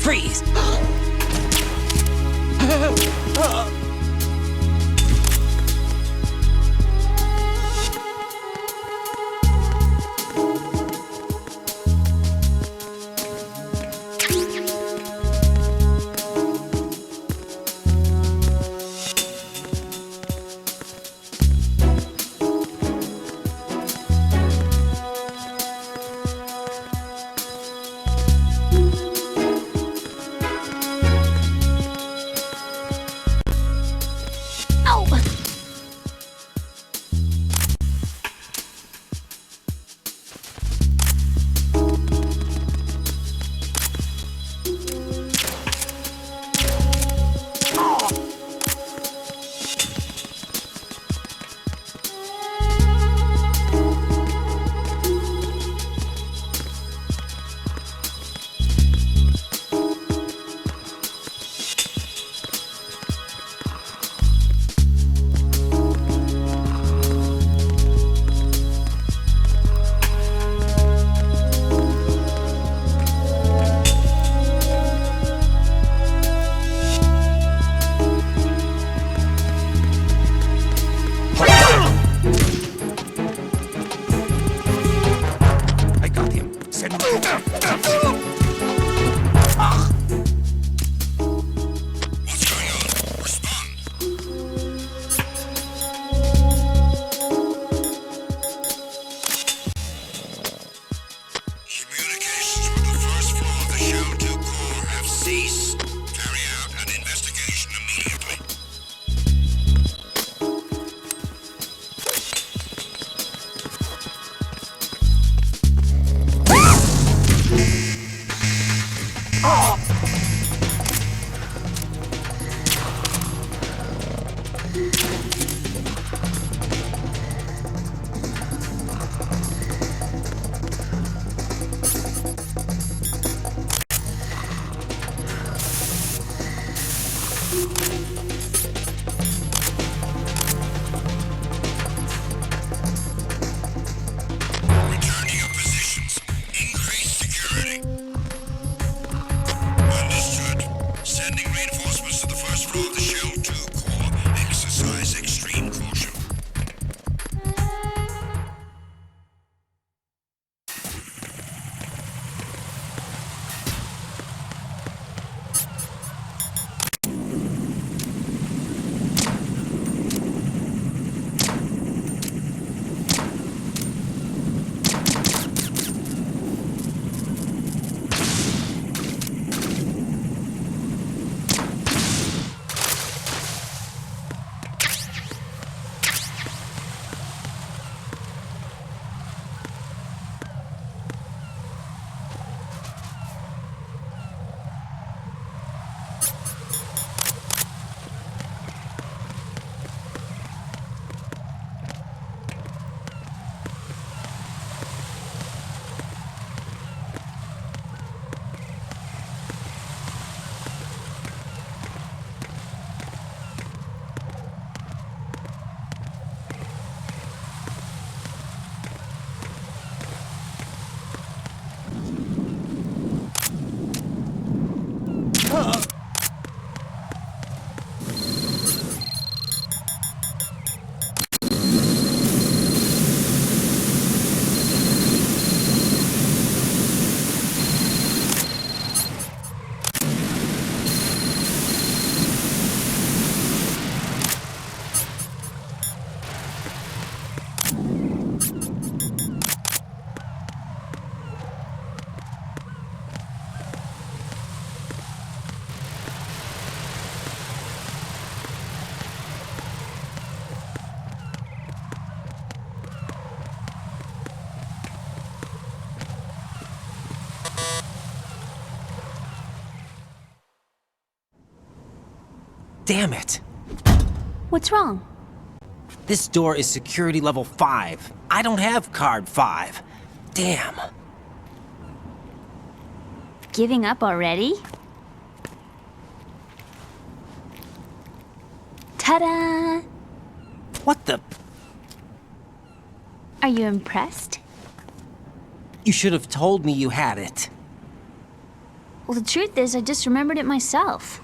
Freeze! Damn it! What's wrong? This door is security level 5. I don't have card 5. Damn. Giving up already? Ta-da! What the? Are you impressed? You should have told me you had it. Well, the truth is, I just remembered it myself.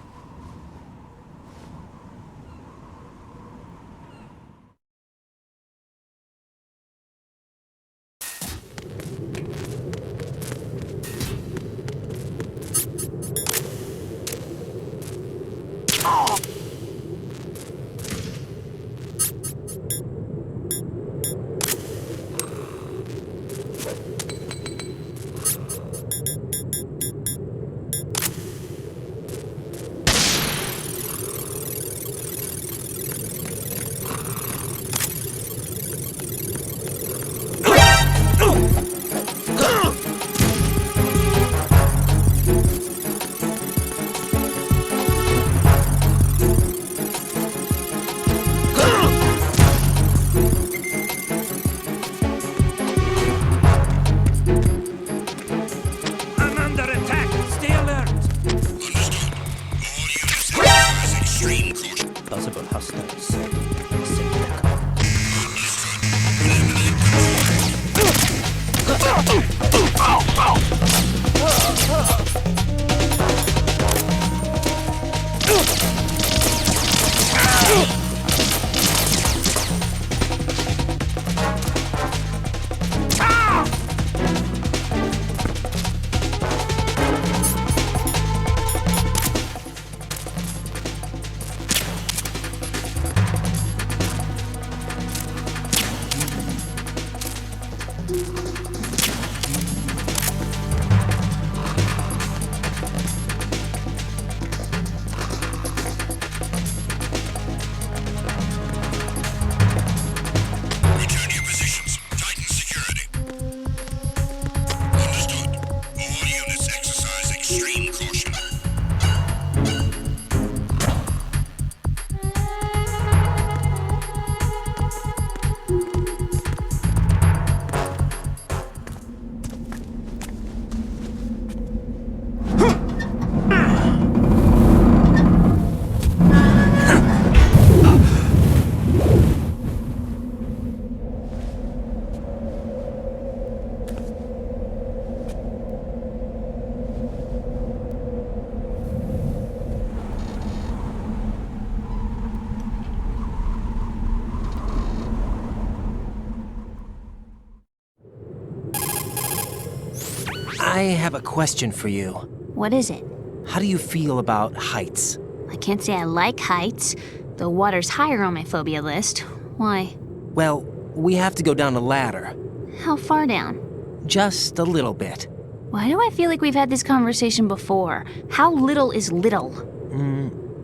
I have a question for you. What is it? How do you feel about heights? I can't say I like heights. The water's higher on my phobia list. Why? Well, we have to go down a ladder. How far down? Just a little bit. Why do I feel like we've had this conversation before? How little is little?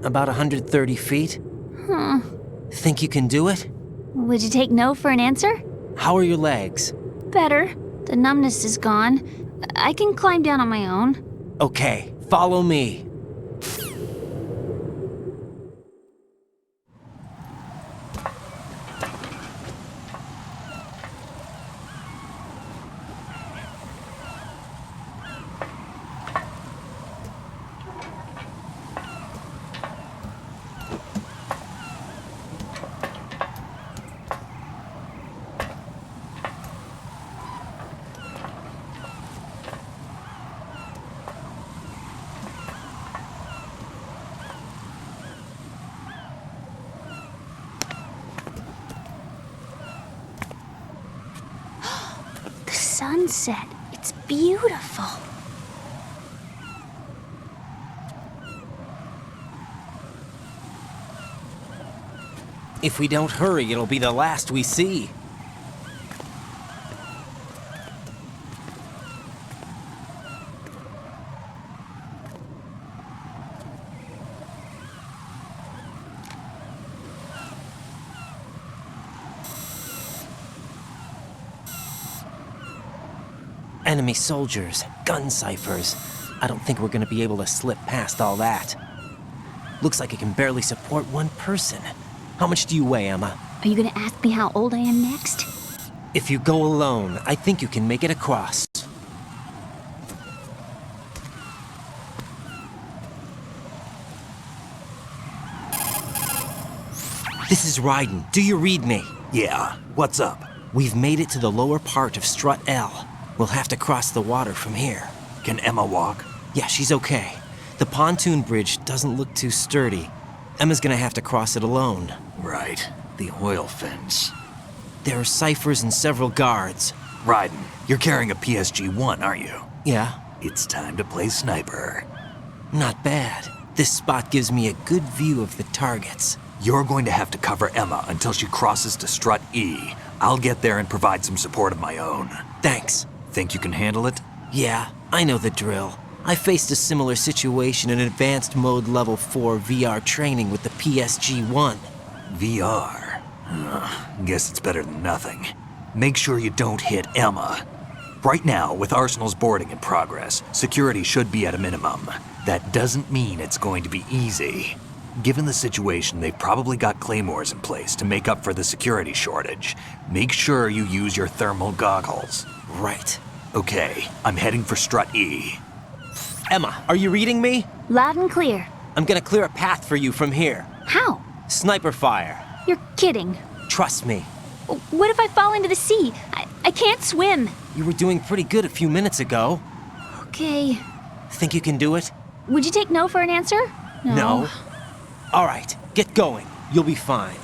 About 130 feet? Huh. Think you can do it? Would you take no for an answer? How are your legs? Better. The numbness is gone. I can climb down on my own. Okay, follow me. Sunset. It's beautiful. If we don't hurry, it'll be the last we see. Enemy soldiers, gun ciphers. I don't think we're gonna be able to slip past all that. Looks like it can barely support one person. How much do you weigh, Emma? Are you gonna ask me how old I am next? If you go alone, I think you can make it across. This is Raiden. Do you read me? Yeah, what's up? We've made it to the lower part of Strut L. We'll have to cross the water from here. Can Emma walk? Yeah, she's okay. The pontoon bridge doesn't look too sturdy. Emma's gonna have to cross it alone. Right. The oil fence. There are ciphers and several guards. Raiden, you're carrying a PSG-1, aren't you? Yeah, It's time to play sniper. not bad. This spot gives me a good view of the targets. You're going to have to cover Emma until she crosses to strut E. I'll get there and provide some support of my own. Thanks. Think you can handle it? Yeah, I know the drill. I faced a similar situation in advanced mode level 4 VR training with the PSG-1. VR. Guess it's better than nothing. Make sure you don't hit Emma. Right now, with Arsenal's boarding in progress, security should be at a minimum. That doesn't mean it's going to be easy. Given the situation, they've probably got claymores in place to make up for the security shortage. Make sure you use your thermal goggles. Right. Okay, I'm heading for strut E. Emma, are you reading me? Loud and clear. I'm gonna clear a path for you from here. How? Sniper fire. You're kidding. Trust me. What if I fall into the sea? I can't swim. You were doing pretty good a few minutes ago. Okay. Think you can do it? Would you take no for an answer? No. All right, get going. You'll be fine.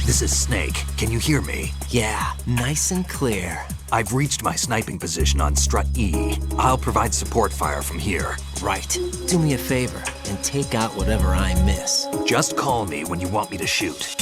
This is Snake. Can you hear me? Yeah, nice and clear. I've reached my sniping position on strut E. I'll provide support fire from here. Right. Do me a favor and take out whatever I miss. Just call me when you want me to shoot.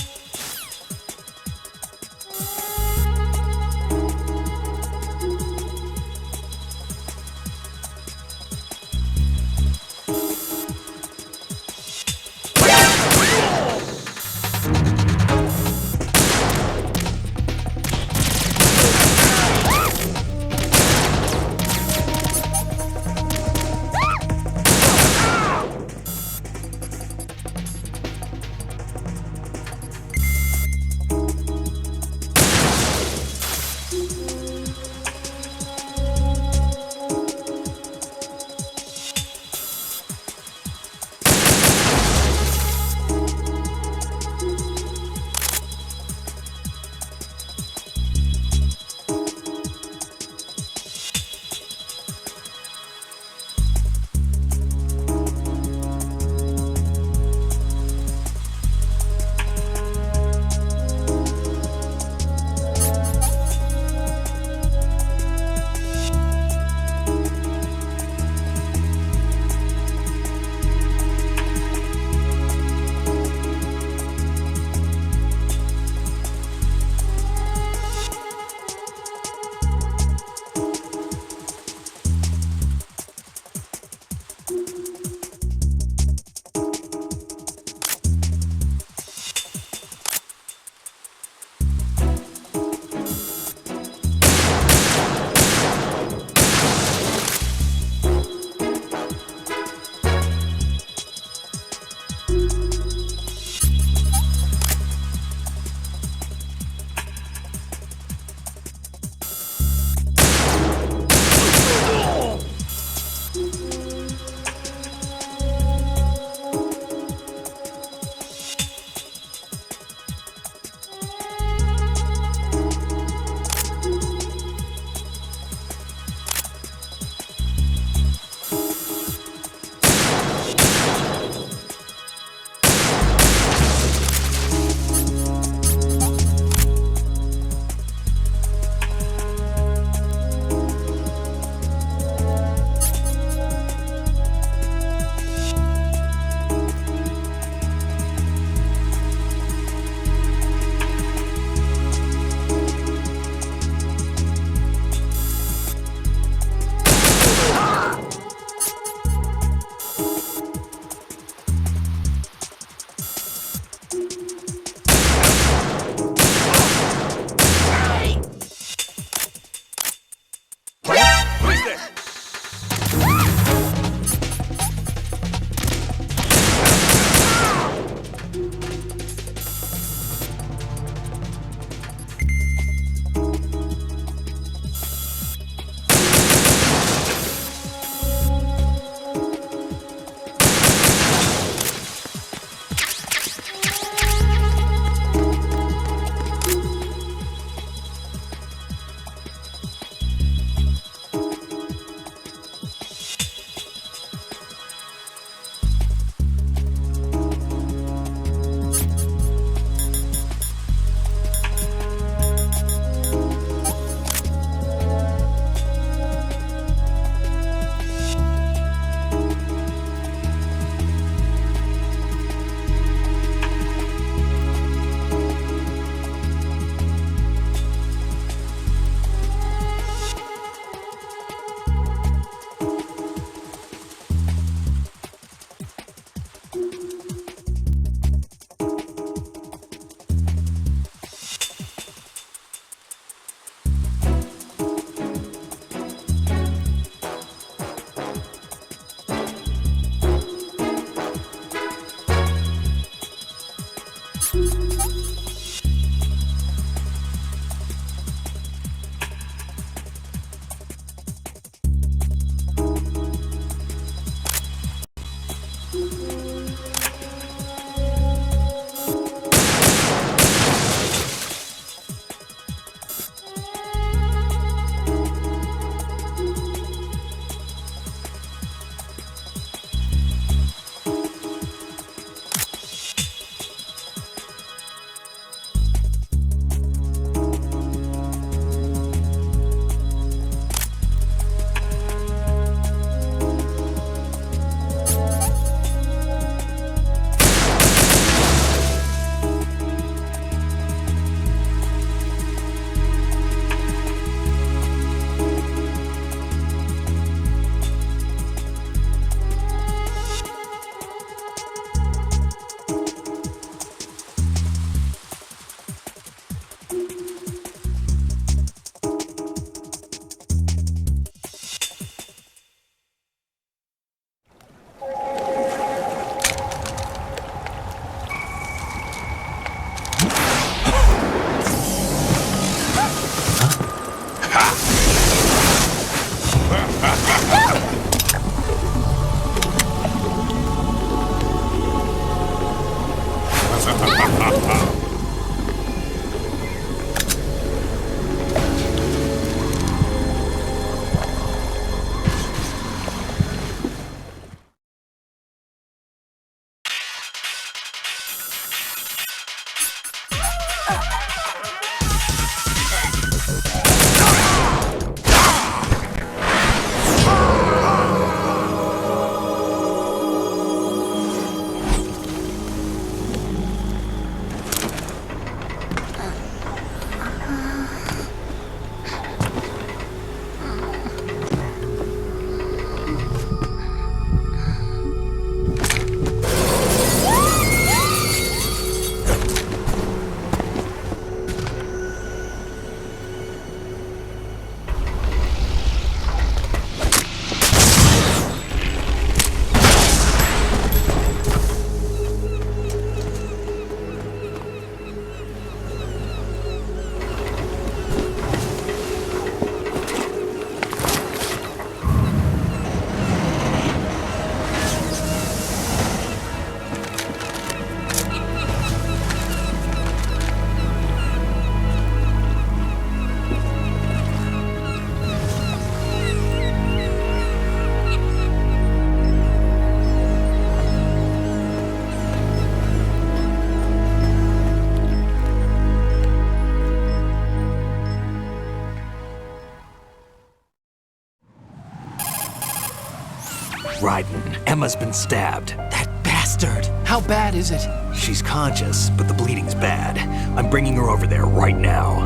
Raiden, Emma's been stabbed. That bastard! How bad is it? She's conscious, but the bleeding's bad. I'm bringing her over there right now.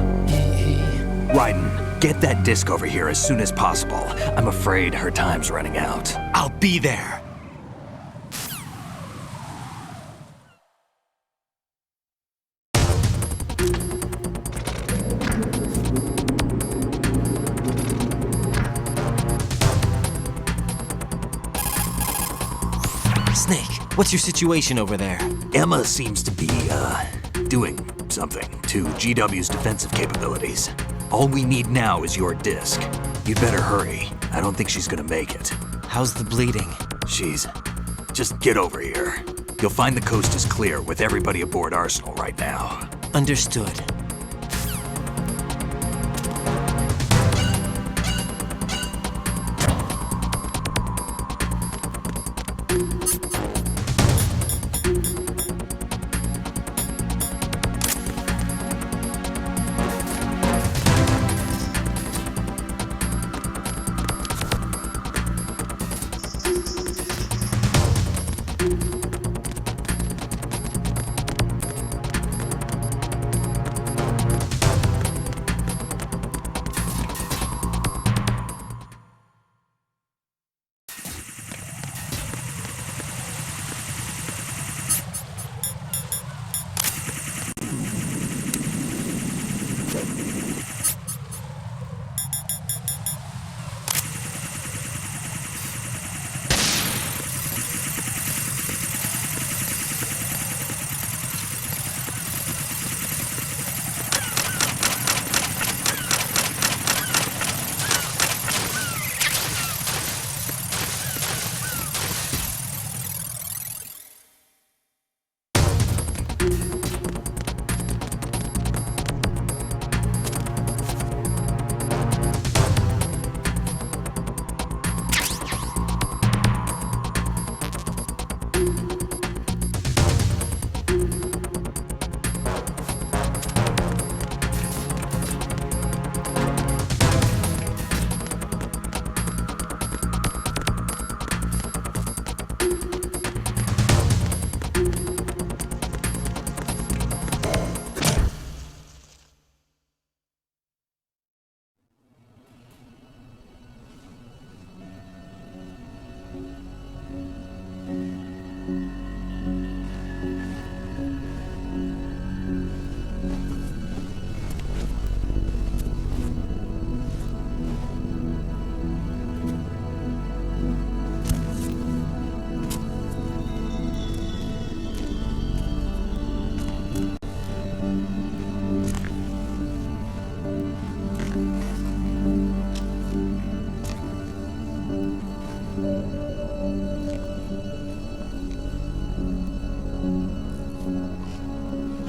Raiden, get that disc over here as soon as possible. I'm afraid her time's running out. I'll be there. Snake, what's your situation over there? Emma seems to be, doing something to GW's defensive capabilities. All we need now is your disc. You'd better hurry. I don't think she's gonna make it. How's the bleeding? Just get over here. You'll find the coast is clear with everybody aboard Arsenal right now. Understood.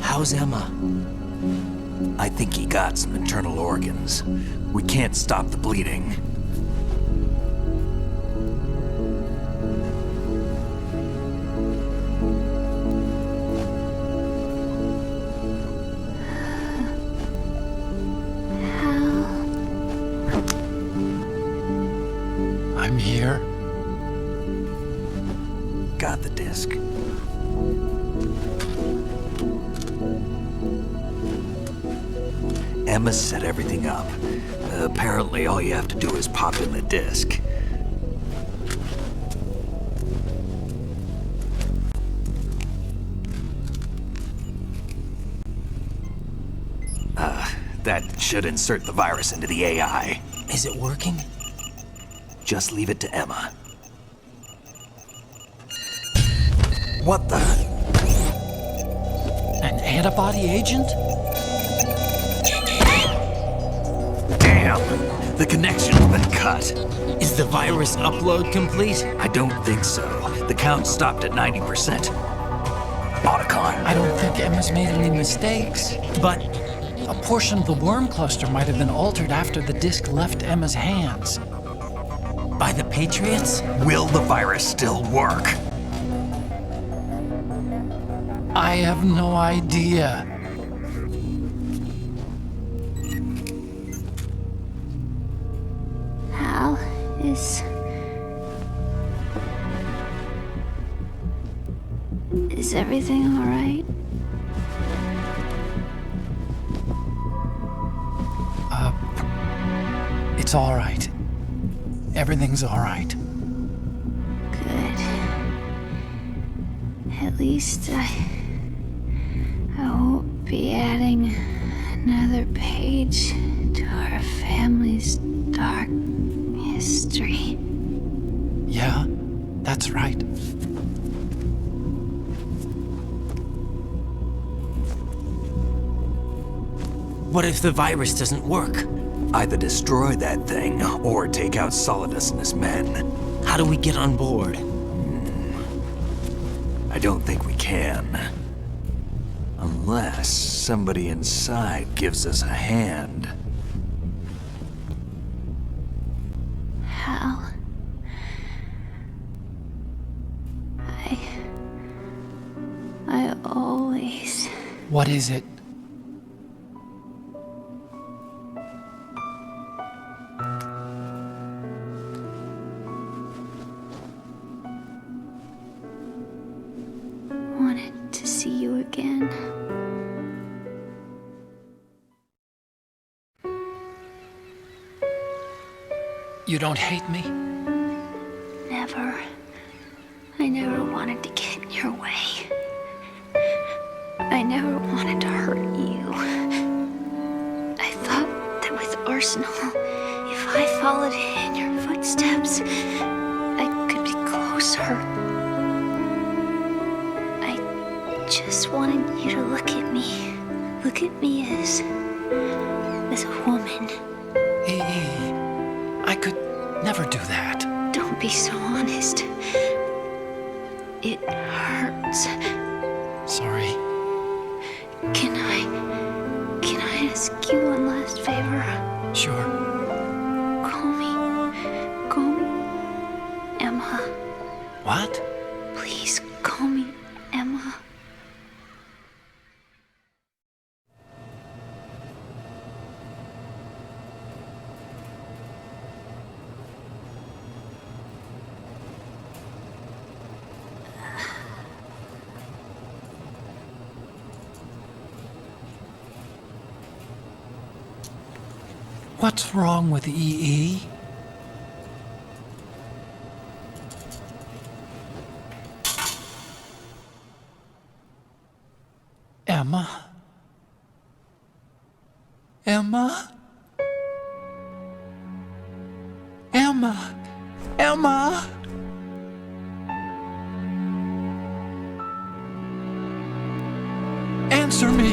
How's Emma? I think he got some internal organs. We can't stop the bleeding. I'm here. Got the disc. Emma set everything up. Apparently, all you have to do is pop in the disc. That should insert the virus into the AI. Is it working? Just leave it to Emma. What the? An antibody agent? Damn! The connection's been cut. Is the virus upload complete? I don't think so. The count stopped at 90%. Otacon. I don't think Emma's made any mistakes. But A portion of the worm cluster might have been altered after the disc left Emma's hands. by the Patriots? Will the virus still work? I have no idea. How is Is everything all right? It's all right. Everything's all right. Good. At least I won't be adding another page to our family's dark history. Yeah, that's right. What if the virus doesn't work? Either destroy that thing, or take out Solidus and his men. How do we get on board? I don't think we can. Unless somebody inside gives us a hand. How? I always... What is it? wanted to see you again. You don't hate me? Never. I never wanted to get in your way. I never wanted to hurt you. I thought that with Arsenal, if I followed in your footsteps, I could be closer. I just wanted you to look at me. Look at me as a woman. I could never do that. Don't be so honest. It hurts. Sorry. Can I ask you one last favor? Sure. Call me Emma. What? Please call me Emma. What's wrong with EE? Emma? Emma? Emma? Emma? Answer me!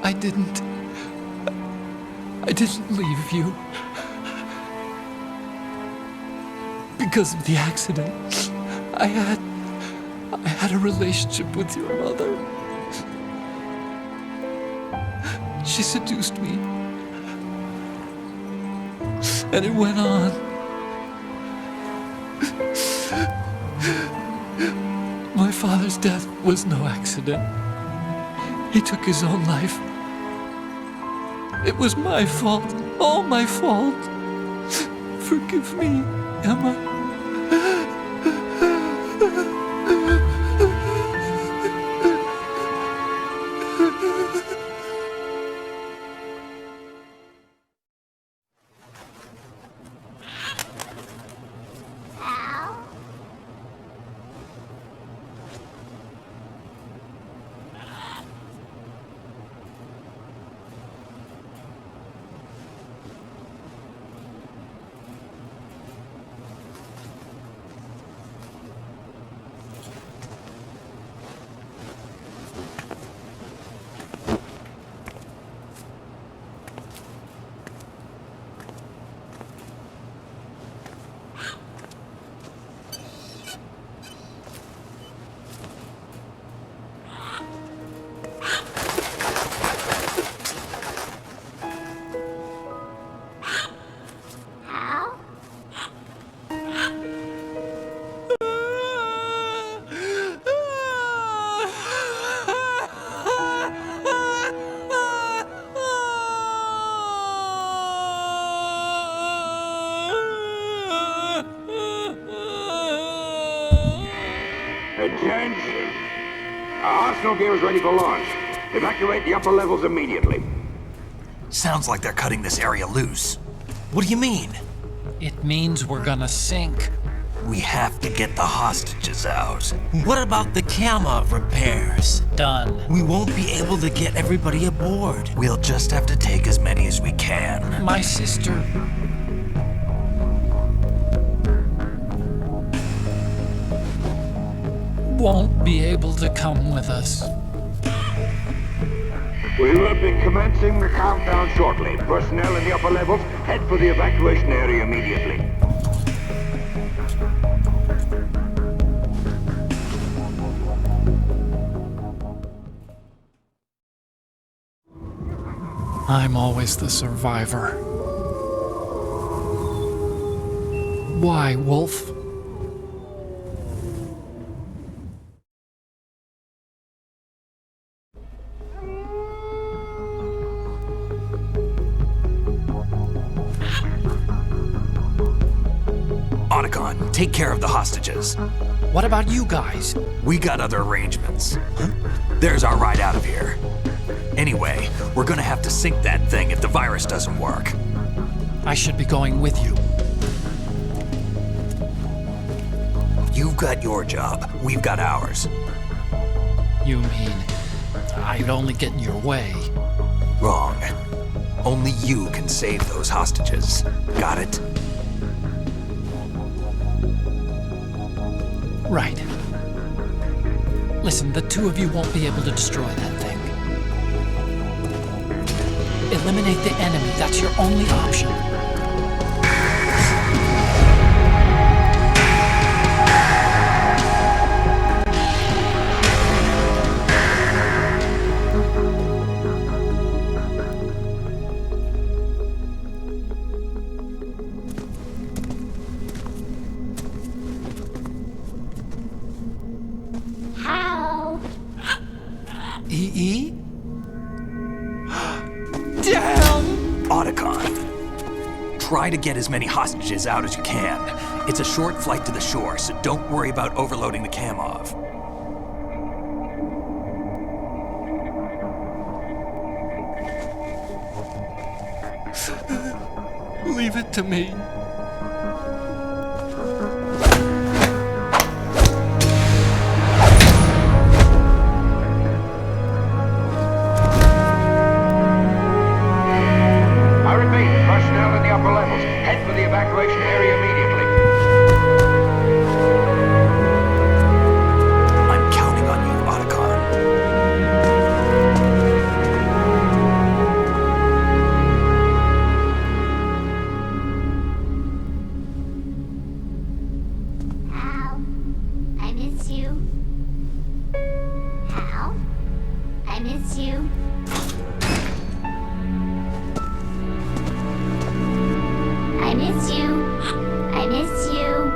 I didn't leave you. Because of the accident, I had a relationship with your mother. She seduced me. And it went on. My father's death was no accident. He took his own life. It was my fault, all my fault. Forgive me, Emma. Attention! Our arsenal gear is ready for launch. Evacuate the upper levels immediately. Sounds like they're cutting this area loose. What do you mean? It means we're gonna sink. We have to get the hostages out. What about the camera repairs? Done. We won't be able to get everybody aboard. We'll just have to take as many as we can. My sister. Won't be able to come with us. We will be commencing the countdown shortly. Personnel in the upper levels, head for the evacuation area immediately. I'm always the survivor. Why, Wolf? Otacon, take care of the hostages. What about you guys? We got other arrangements. There's our ride out of here. Anyway, we're gonna have to sink that thing if the virus doesn't work. I should be going with you. You've got your job, we've got ours. You mean I'd only get in your way? Wrong. Only you can save those hostages. Got it? Right. Listen, the two of you won't be able to destroy that thing. Eliminate the enemy. That's your only option. How? E.E.? Damn! Otacon, try to get as many hostages out as you can. It's a short flight to the shore, so don't worry about overloading the cam off. Leave it to me. I repeat, personnel in the upper levels, head for the evacuation area immediately. I'm counting on you, Otacon. Hal, I miss you. Hal, I miss you. I miss you. I miss you.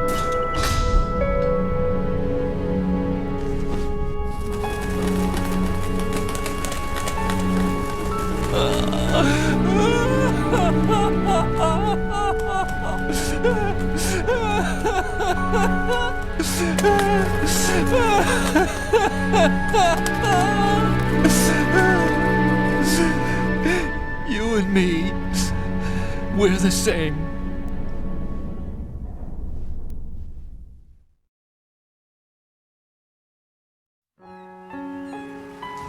You and me, we're the same.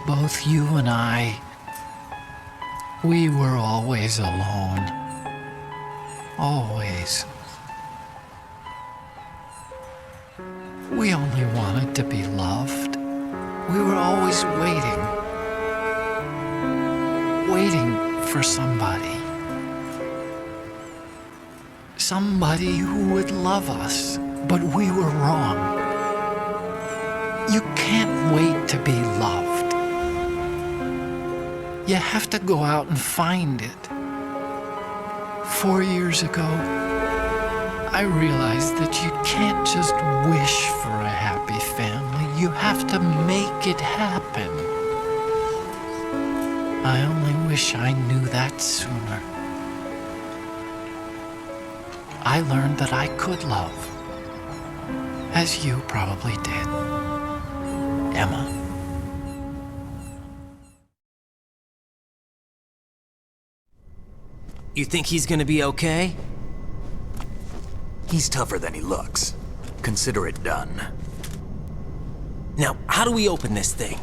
Both you and I, we were always alone. Always. We only wanted to be loved. We were always waiting for somebody. Somebody who would love us, but we were wrong. You can't wait to be loved. You have to go out and find it. 4 years ago, I realized that you can't just wish for a happy family. You have to make it happen. I only wish I knew that sooner. I learned that I could love, as you probably did. Emma. You think he's gonna be okay? He's tougher than he looks. Consider it done. Now, how do we open this thing?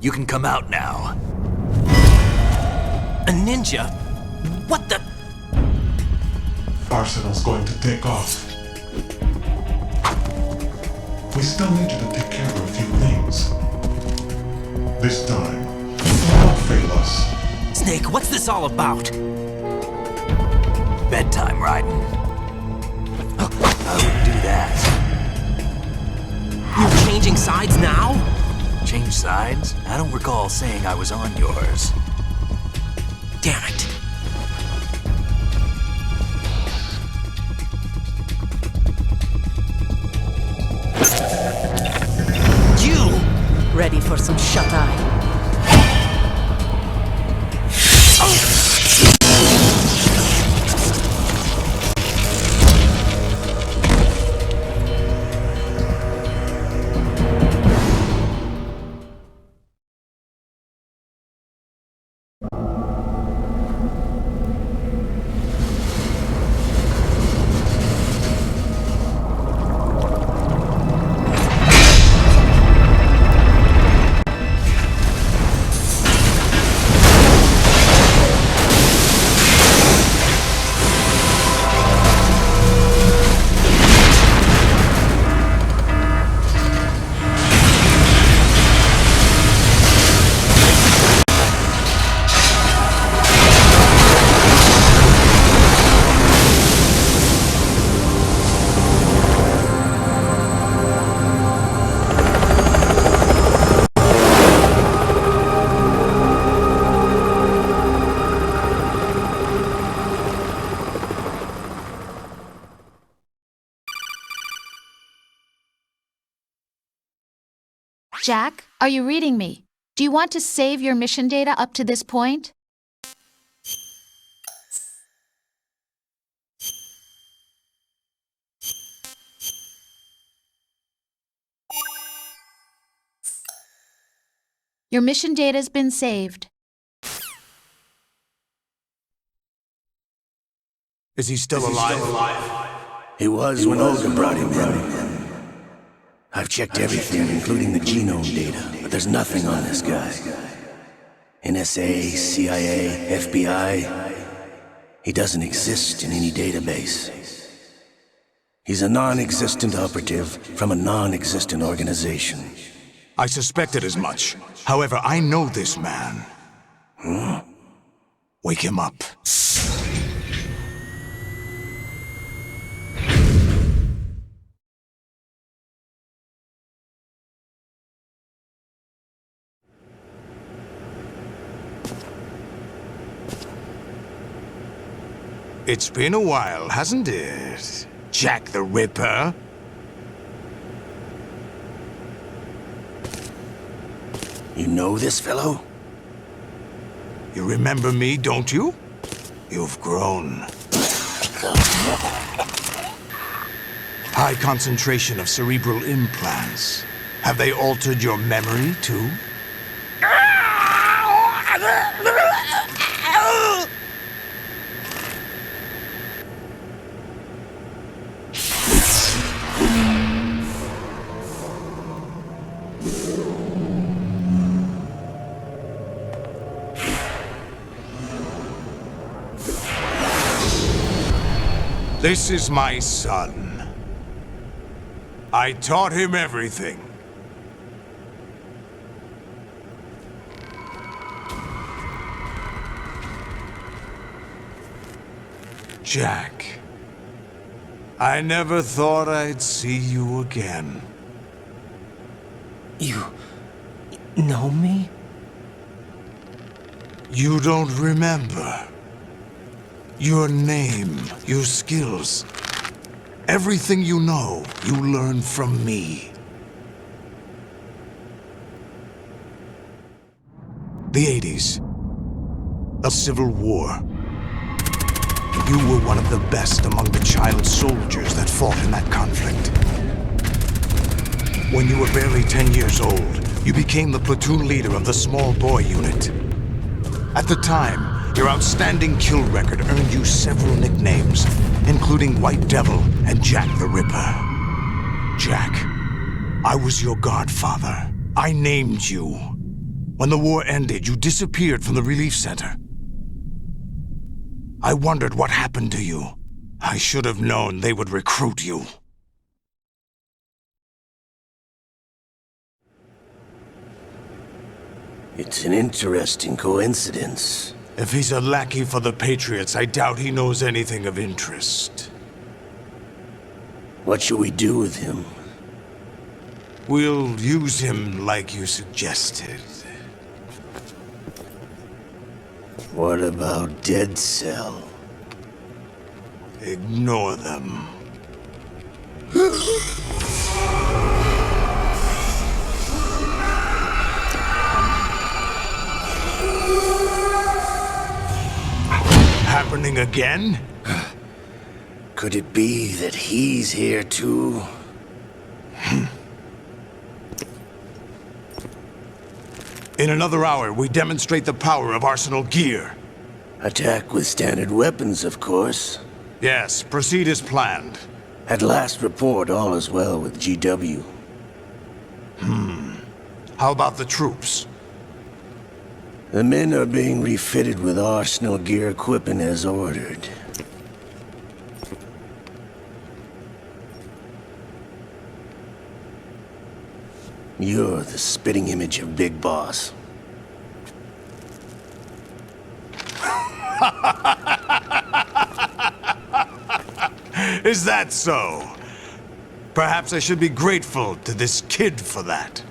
You can come out now. A ninja? What the? Arsenal's going to take off. We still need you to take care of a few things. This time, don't fail us. Snake, what's this all about? Bedtime, Raiden. I wouldn't do that. You're changing sides now? Change sides? I don't recall saying I was on yours. Damn it. You! Ready for some shut-eye? Jack, are you reading me? Do you want to save your mission data up to this point? Your mission data's been saved. Is he still alive? He was when Olga brought him in. I've checked everything, including the genome data, but there's nothing on this guy. NSA, CIA, FBI. He doesn't exist in any database. He's a non-existent operative from a non-existent organization. I suspected as much. However, I know this man. Wake him up. It's been a while, hasn't it? Jack the Ripper? You know this fellow? You remember me, don't you? You've grown. High concentration of cerebral implants. Have they altered your memory, too? This is my son. I taught him everything. Jack, I never thought I'd see you again. You know me? You don't remember. Your name, your skills, everything you know, you learn from me. The 80s. A civil war. You were one of the best among the child soldiers that fought in that conflict. When you were barely 10 years old, you became the platoon leader of the small boy unit. At the time, your outstanding kill record earned you several nicknames, including White Devil and Jack the Ripper. Jack, I was your godfather. I named you. When the war ended, you disappeared from the relief center. I wondered what happened to you. I should have known they would recruit you. It's an interesting coincidence. If he's a lackey for the Patriots, I doubt he knows anything of interest. What shall we do with him? We'll use him like you suggested. What about Dead Cell? Ignore them. Happening again? Could it be that he's here too? In another hour, we demonstrate the power of Arsenal gear. Attack with standard weapons, of course. Yes, proceed as planned. At last report, all is well with GW. How about the troops? The men are being refitted with Arsenal gear equipment as ordered. You're the spitting image of Big Boss. Is that so? Perhaps I should be grateful to this kid for that.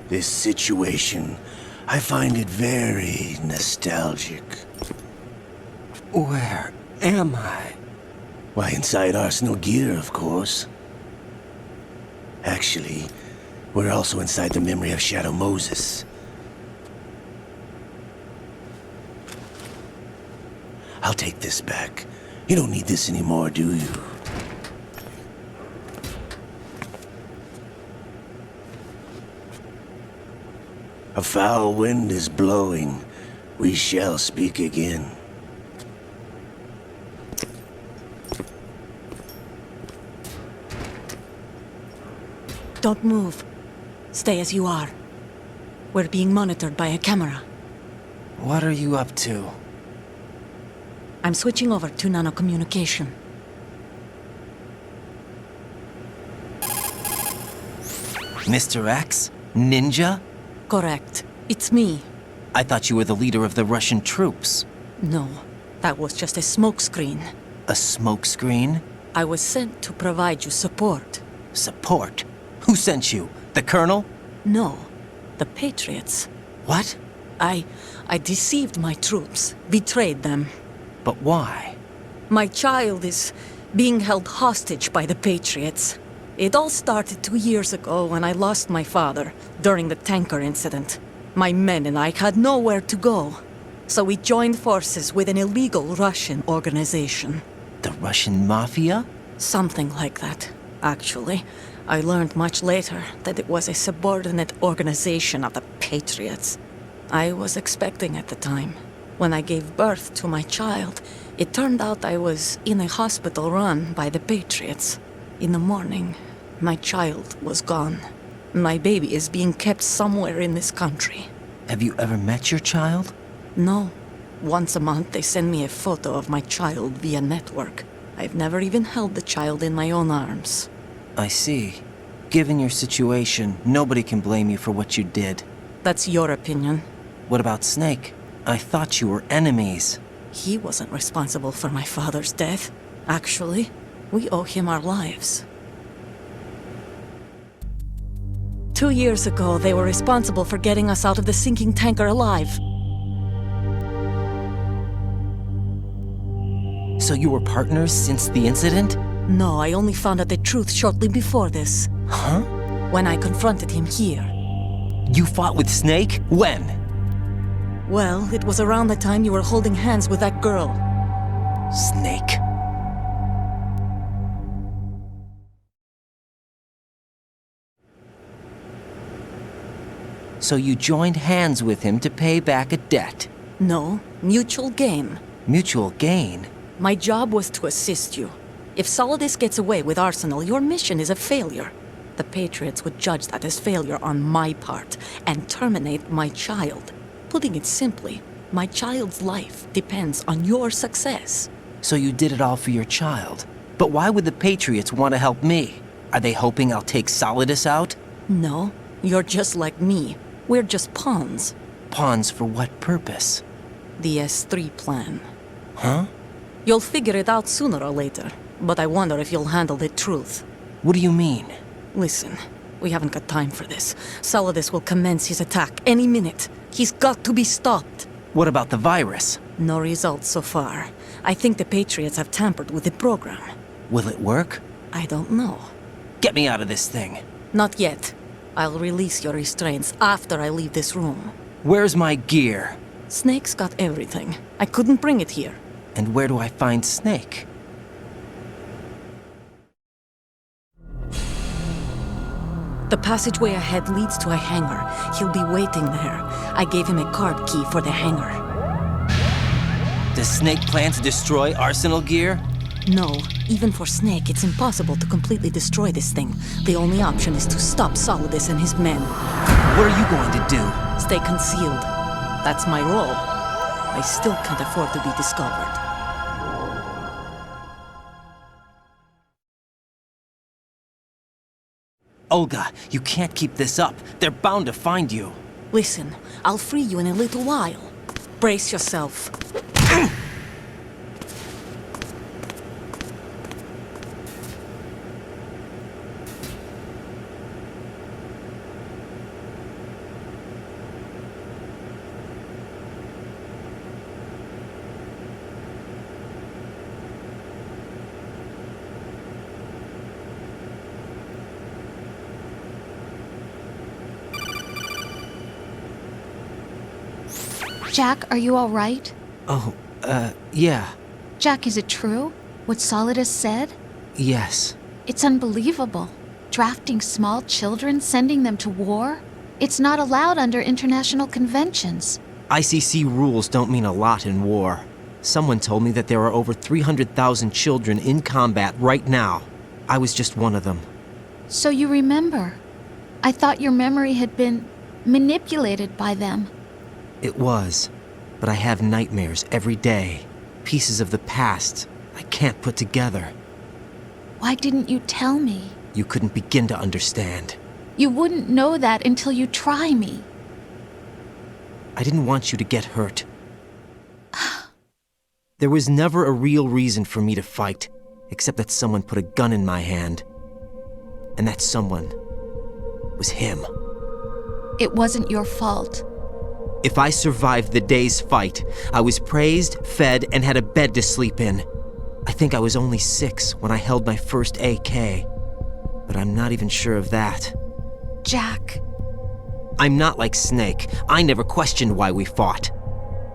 This situation, I find it very nostalgic. Where am I? Why, inside Arsenal gear, of course. Actually, we're also inside the memory of Shadow Moses. I'll take this back. You don't need this anymore, do you? A foul wind is blowing. We shall speak again. Don't move. Stay as you are. We're being monitored by a camera. What are you up to? I'm switching over to nanocommunication. Mr. X? Ninja? Correct. It's me. I thought you were the leader of the Russian troops. No, that was just a smokescreen. A smokescreen? I was sent to provide you support. Support? Who sent you? The Colonel? No, the Patriots. What? I deceived my troops, betrayed them. But why? My child is being held hostage by the Patriots. It all started 2 years ago when I lost my father during the tanker incident. My men and I had nowhere to go, so we joined forces with an illegal Russian organization. The Russian Mafia? Something like that, actually. I learned much later that it was a subordinate organization of the Patriots. I was expecting at the time. When I gave birth to my child, it turned out I was in a hospital run by the Patriots. In the morning, my child was gone. My baby is being kept somewhere in this country. Have you ever met your child? No. Once a month, they send me a photo of my child via network. I've never even held the child in my own arms. I see. Given your situation, nobody can blame you for what you did. That's your opinion. What about Snake? I thought you were enemies. He wasn't responsible for my father's death. Actually, we owe him our lives. 2 years ago, they were responsible for getting us out of the sinking tanker alive. So you were partners since the incident? No, I only found out the truth shortly before this. Huh? When I confronted him here. You fought with Snake? When? Well, it was around the time you were holding hands with that girl. Snake. So you joined hands with him to pay back a debt? No, mutual gain. Mutual gain? My job was to assist you. If Solidus gets away with Arsenal, your mission is a failure. The Patriots would judge that as failure on my part and terminate my child. Putting it simply, my child's life depends on your success. So you did it all for your child. But why would the Patriots want to help me? Are they hoping I'll take Solidus out? No, you're just like me. We're just pawns. Pawns for what purpose? The S3 plan. Huh? You'll figure it out sooner or later, but I wonder if you'll handle the truth. What do you mean? Listen, we haven't got time for this. Solidus will commence his attack any minute. He's got to be stopped. What about the virus? No results so far. I think the Patriots have tampered with the program. Will it work? I don't know. Get me out of this thing. Not yet. I'll release your restraints after I leave this room. Where's my gear? Snake's got everything. I couldn't bring it here. And where do I find Snake? The passageway ahead leads to a hangar. He'll be waiting there. I gave him a card key for the hangar. Does Snake plan to destroy Arsenal gear? No. Even for Snake, it's impossible to completely destroy this thing. The only option is to stop Solidus and his men. What are you going to do? Stay concealed. That's my role. I still can't afford to be discovered. Olga, you can't keep this up. They're bound to find you. Listen, I'll free you in a little while. Brace yourself. Jack, are you all right? Oh, yeah. Jack, is it true? What Solidus said? Yes. It's unbelievable. Drafting small children, sending them to war? It's not allowed under international conventions. ICC rules don't mean a lot in war. Someone told me that there are over 300,000 children in combat right now. I was just one of them. So you remember. I thought your memory had been manipulated by them. It was, but I have nightmares every day. Pieces of the past I can't put together. Why didn't you tell me? You couldn't begin to understand. You wouldn't know that until you try me. I didn't want you to get hurt. There was never a real reason for me to fight, except that someone put a gun in my hand. And that someone was him. It wasn't your fault. If I survived the day's fight, I was praised, fed, and had a bed to sleep in. I think I was only 6 when I held my first AK, but I'm not even sure of that. Jack. I'm not like Snake. I never questioned why we fought.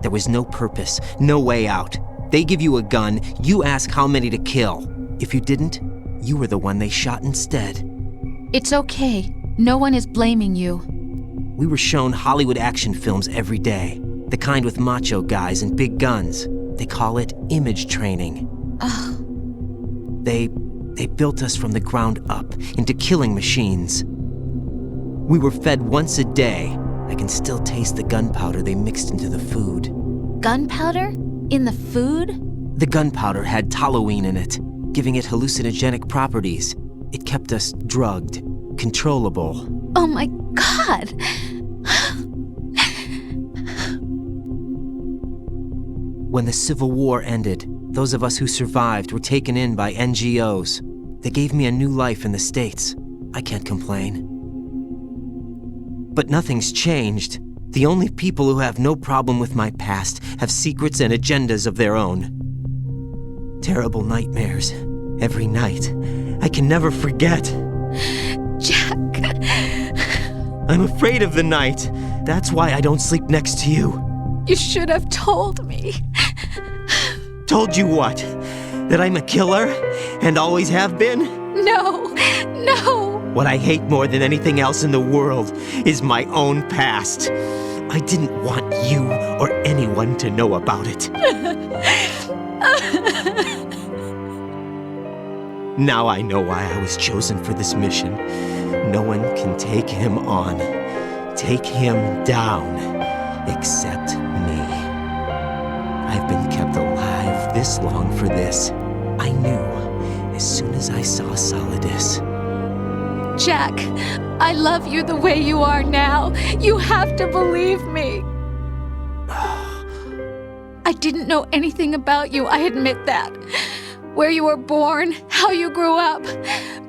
There was no purpose, no way out. They give you a gun, you ask how many to kill. If you didn't, you were the one they shot instead. It's okay. No one is blaming you. We were shown Hollywood action films every day. The kind with macho guys and big guns. They call it image training. They built us from the ground up into killing machines. We were fed once a day. I can still taste the gunpowder they mixed into the food. Gunpowder? In the food? The gunpowder had toluene in it, giving it hallucinogenic properties. It kept us drugged, controllable. Oh my God! When the Civil War ended, those of us who survived were taken in by NGOs. They gave me a new life in the States. I can't complain. But nothing's changed. The only people who have no problem with my past have secrets and agendas of their own. Terrible nightmares. Every night. I can never forget. Jack. I'm afraid of the night. That's why I don't sleep next to you. You should have told me. Told you what? That I'm a killer and always have been? No, no. What I hate more than anything else in the world is my own past. I didn't want you or anyone to know about it. Now I know why I was chosen for this mission. No one can take him on, take him down, except me. I've been kept alive this long for this. I knew as soon as I saw Solidus. Jack, I love you the way you are now. You have to believe me. I didn't know anything about you, I admit that. Where you were born, how you grew up.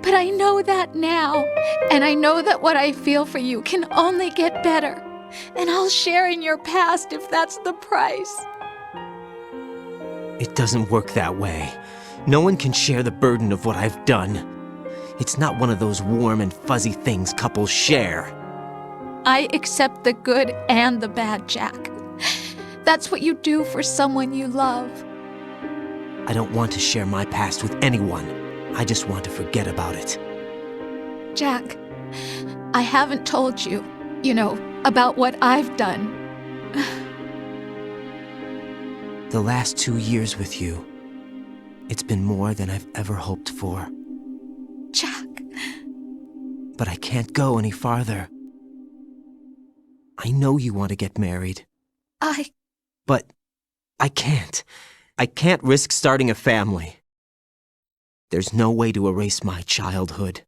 But I know that now. And I know that what I feel for you can only get better. And I'll share in your past if that's the price. It doesn't work that way. No one can share the burden of what I've done. It's not one of those warm and fuzzy things couples share. I accept the good and the bad, Jack. That's what you do for someone you love. I don't want to share my past with anyone. I just want to forget about it. Jack, I haven't told you, about what I've done. The last 2 years with you, it's been more than I've ever hoped for. Jack. But I can't go any farther. I know you want to get married. But I can't. I can't risk starting a family. There's no way to erase my childhood.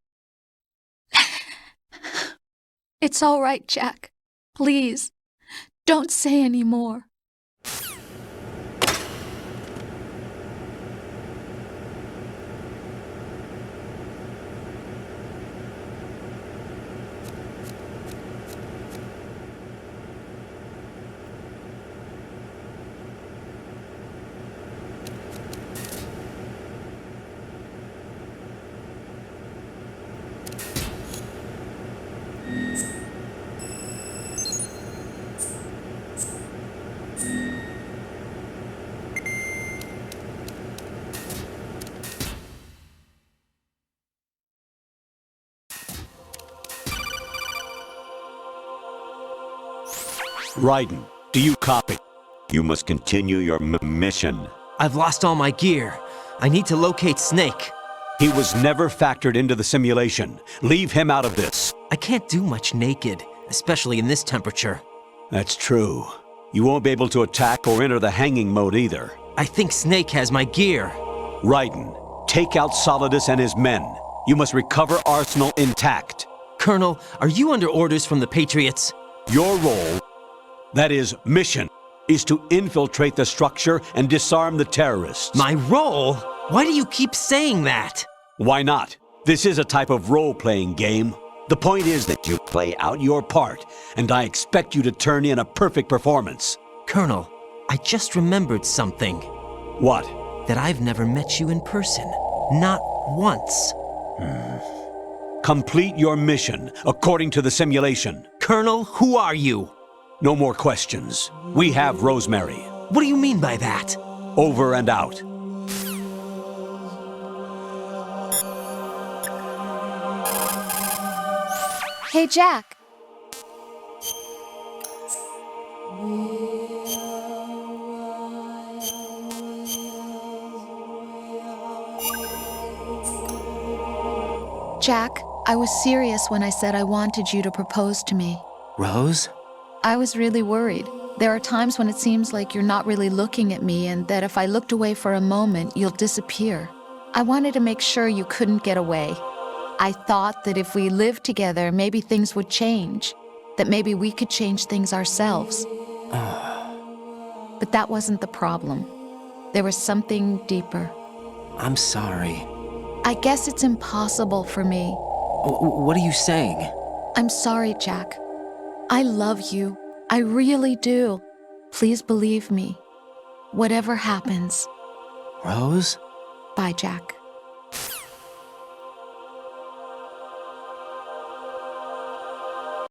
It's all right, Jack. Please, don't say any more. Raiden, do you copy? You must continue your mission. I've lost all my gear. I need to locate Snake. He was never factored into the simulation. Leave him out of this. I can't do much naked, especially in this temperature. That's true. You won't be able to attack or enter the hanging mode either. I think Snake has my gear. Raiden, take out Solidus and his men. You must recover Arsenal intact. Colonel, are you under orders from the Patriots? Your role, that is, mission, is to infiltrate the structure and disarm the terrorists. My role? Why do you keep saying that? Why not? This is a type of role-playing game. The point is that you play out your part, and I expect you to turn in a perfect performance. Colonel, I just remembered something. What? That I've never met you in person. Not once. Complete your mission, according to the simulation. Colonel, who are you? No more questions. We have Rosemary. What do you mean by that? Over and out. Hey, Jack. Jack, I was serious when I said I wanted you to propose to me. Rose? I was really worried. There are times when it seems like you're not really looking at me and that if I looked away for a moment, you'll disappear. I wanted to make sure you couldn't get away. I thought that if we lived together, maybe things would change. That maybe we could change things ourselves. But that wasn't the problem. There was something deeper. I'm sorry. I guess it's impossible for me. What are you saying? I'm sorry, Jack. I love you. I really do. Please believe me. Whatever happens. Rose? Bye, Jack.